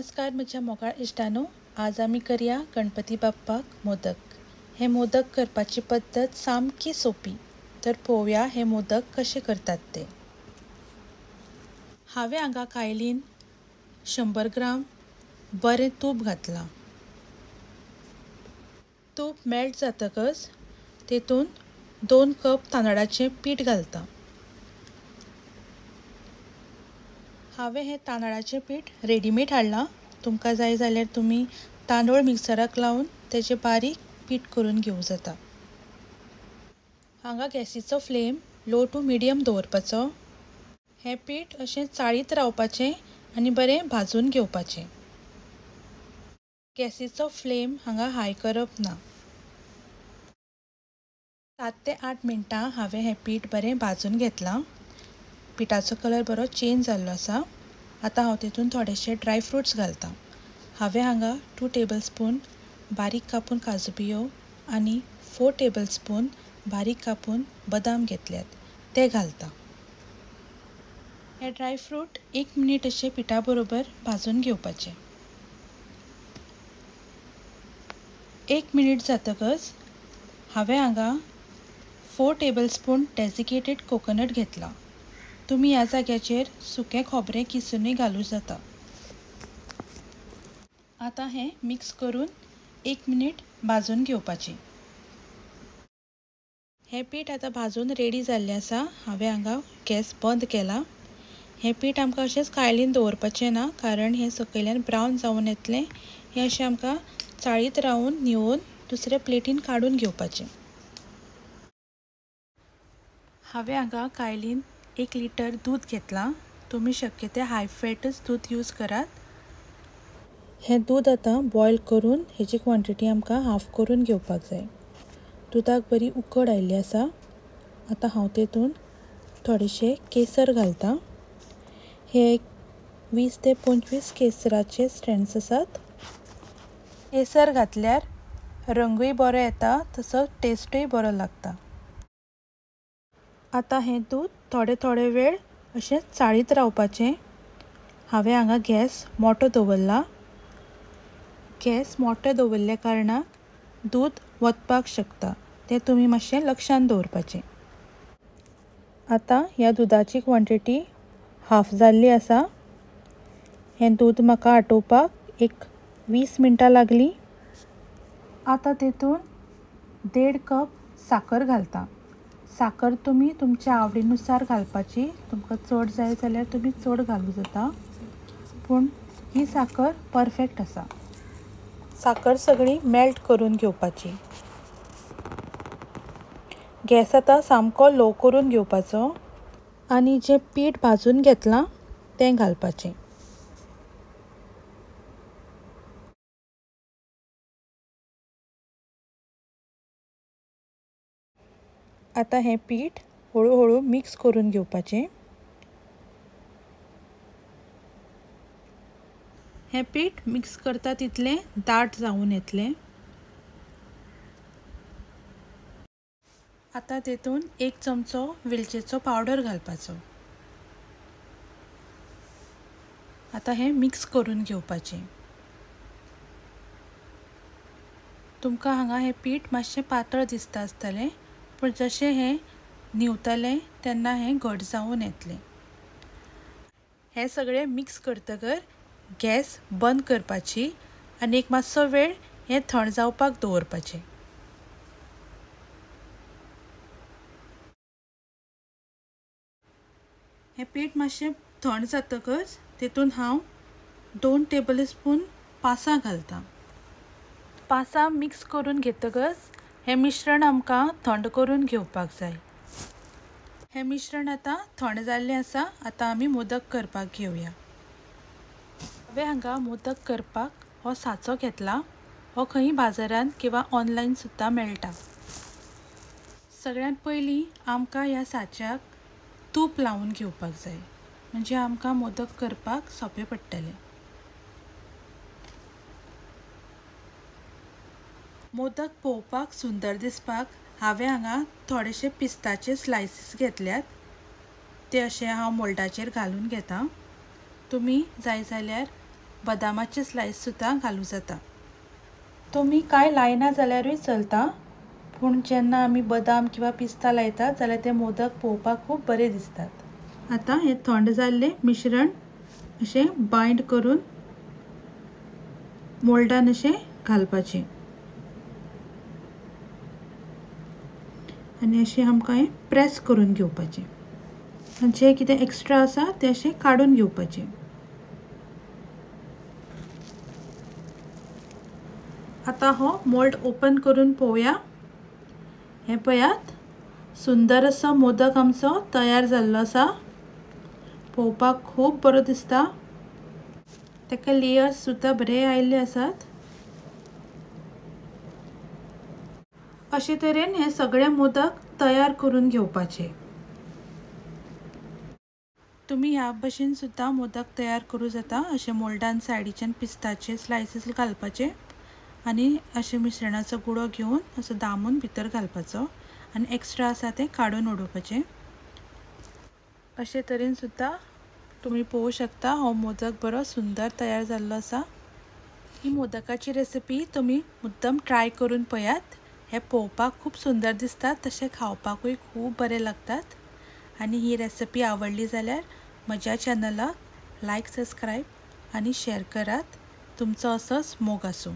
नमस्कार म्हज्या मोगाळ इश्टांनो, आज आमी करया गणपती बाप्पाक मोदक। हे मोदक करपाची पद्दत सामकी सोपी, तर पळोवया हे मोदक कशे करतात ते। हांवें हांगा कायलीन 100 ग्राम बरें तूप घातलां। तूप मेल्ट जातकच तेतून 2 कप तांदळाचें पीठ घालता। हांवें हें तांदळाचें पीठ रेडीमेड हाडलां। तुमकां जाय जाल्यार तुमी तांदूळ मिक्सराक लावन तेजें बारीक पीठ करून घेवं जाता। हांगा गॅसीचो फ्लेम लो टू मिडियम दवरपाचो। हें पीठ अशें चाळीत रावपाचें आनी बरें भाजून घेवपाचें। गॅसीचो फ्लेम हांगा हाय करप ना। 7 ते 8 मिनटां हांवें हें पीठ बरें भाजून घेतलां। पिठाचो कलर बरो चेंज जाल्लो आसा। आतां हांव तेतून थोडेशे ड्राय फ्रुट्स घालतां। हांवें हांगा 2 टेबलस्पून बारीक कापून काजू बियो आनी 4 टेबलस्पून बारीक कापून बदाम घेतल्यात, ते घालतां। हे ड्राय फ्रूट 1 मिनीट अशे पिठा बरोबर भाजून घेवपाचे। 1 मिनीट जातकच हांवें हांगा 4 टेबलस्पून डेसिकेटेड कोकोनट घेतला। तुमी ह्या जाग्याचेर सुकें खोबरें किसूनय घालूं जाता। आतां हें मिक्स करून 1 मिनीट भाजून घेवपाचें। हें पीठ आतां भाजून रेडी जाल्लें आसा। हांवें हांगा गॅस बंद केला। हें पीठ आमकां अशेंच कायलीन दवरपाचें ना, कारण हें सकयल्यान ब्रावन जावन येतलें। हें अशें आमकां चाळीत रावन निवळून दुसऱ्या प्लेटीन काडून घेवपाचें। हांवें हांगा कायलीन 1 लिटर दूद घेतलां। तुमी शक्य तें हाय फॅटच दूद यूज करात। हें दूद आतां बॉयल करून हेची क्वॉन्टिटी आमकां हाफ करून घेवपाक जाय। दुदाक बरी उकड आयिल्ली आसा। आतां हांव तेतून थोडेशे केसर घालतां। हे 20 ते 25 केसराचे स्ट्रँड्स आसात। केसर घातल्यार रंगूय बरो येता, तसोच टेस्टूय बरो लागता। आतां हें दूद थोडे वेळ अशें चाळीत रावपाचें। हांवें हांगा गॅस मोठो दवरला। गॅस मोठो दवरल्या कारणान दूद वतपाक शकता, तें तुमी मातशें लक्षांत दवरपाचें। आतां ह्या दुदाची क्वॉन्टिटी हाफ जाल्ली आसा। हें दूद म्हाका आटोवपाक एक 20 मिनटां लागलीं। आतां तेतून 1.5 कप साकर घालतां। साकर तुमी तुमच्या आवडीनुसार घालपाची। तुमकां चड जाय जाल्यार तुमी चड घालूं जाता, पूण ही साकर परफेक्ट आसा। साकर सगळी मेल्ट करून घेवपाची। गॅस आतां सामको लो करून घेवपाचो आनी जें पीठ भाजून घेतलां तें घालपाचें। आतां हें पीठ हळू हळू मिक्स करून घेवपाचें। हें पीठ मिक्स करता तितलें दाट जावन येतलें। आतां तेतून 1 चमचो वेलचेचो पावडर घालपाचो। आतां हें मिक्स करून घेवपाचें। तुमकां हांगा हें पीठ मातशें पातळ दिसता आसतलें, पूण जशें हें न्हिवतलें तेन्ना हें घट जावन येतलें। हें सगळें मिक्स करतकर गॅस बंद करपाची आनी एक मातसो वेळ हें थंड जावपाक दवरपाचें। हें पीठ मातशें थंड जातकच तेतून हांव 2 टेबलस्पून पासां घालतां। पासां मिक्स करून घेतकच हें मिश्रण आमकां थंड करून घेवपाक जाय। हें मिश्रण आतां थंड जाल्लें आसा। आतां आमी मोदक करपाक घेवया। हांवें हांगा मोदक करपाक हो साचो घेतला। हो खंय बाजारांत किंवा ऑनलायन सुद्दां मेळटा। सगळ्यांत पयलीं आमकां ह्या साच्याक तूप लावन घेवपाक जाय, म्हणजे आमकां मोदक करपाक सोंपें पडटलें। मोदक पळोवपाक सुंदर दिसपाक हांवें हांगा थोडेशे पिस्ताचे स्लायसीस घेतल्यात। ते अशें हांव मोल्डाचेर घालून घेतां। तुमी जाय जाल्यार बदामाचे स्लायस सुद्दां घालूं जाता। तुमी काय लायना जाल्यारूय चलता, पूण जेन्ना आमी बदाम किंवा पिस्ता लायतात जाल्यार ते मोदक पळोवपाक खूब बरे दिसतात। आतां हे थंड जाल्ले मिश्रण अशें बाइंड करून मोल्डान अशें घालपाचें आनी अशें आमकां हें प्रेस करून घेवपाचें। जे कितें एक्स्ट्रा आसा तें अशें काडून घेवपाचें। आतां हो मोल्ड ओपन करून पळोवया। हे पळयात, सुंदर असो मोदक आमचो तयार जाल्लो आसा। पळोवपाक खूब बरो दिसता। तेका लेयर्स सुद्दां बरे आयिल्ले आसात। अशे तरेन हे सगळे मोदक तयार करून घेवपाचे। तुमी ह्या भशेन सुद्दां मोदक तयार करूं जाता। अशे मोल्डान सायडीच्यान पिस्ताचे स्लायसीस घालपाचे आनी अशे मिश्रणाचो गुळो घेवन असो दामून भितर घालपाचो आनी एक्स्ट्रा आसा ते काडून उडोवपाचे। अशे तरेन सुद्दां तुमी पळोवं शकता हो मोदक बरो सुंदर तयार जाल्लो आसा। ही मोदकाची रेसिपी तुमी मुद्दम ट्राय करून पळयात। हे पळोवपाक खूब सुंदर दिसतात, तशें खावपाकूय खूब बरे लागतात। आनी ही रेसिपी आवडली जाल्यार म्हज्या चॅनलाक लायक, सबस्क्रायब आनी शेअर करात। तुमचो असोच मोग आसूं।